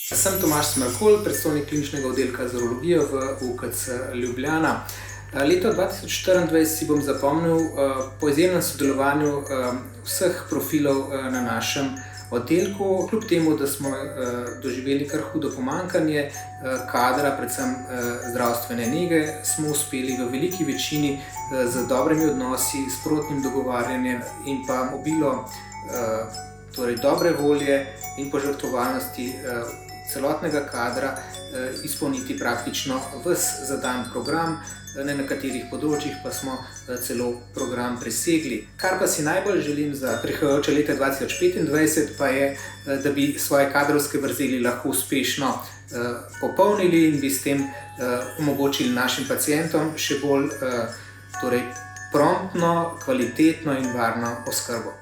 Sem Tomaž Smrkolj, predstojnik kliničnega oddelka za urologijo v UKC Ljubljana. Leto 2024 si bom zapomnil po izjemnem sodelovanju vseh profilov na našem oddelku. Kljub temu, da smo doživeli kar hudo pomanjkanje kadra, predvsem zdravstvene nege, smo uspeli v veliki večini z dobrimi odnosi, sprotnim dogovarjanjem in pa obilo dobre volje in požrtvovalnosti celotnega kadra izpolniti praktično ves zadan program, na nekaterih področjih pa smo celo program presegli. Kar pa si najbolj želim za prihajajoče leta 2025 pa je, da bi svoje kadrovske vrzeli lahko uspešno popolnili in bi s tem omogočili našim pacientom še bolj promptno, kvalitetno in varno oskrbo.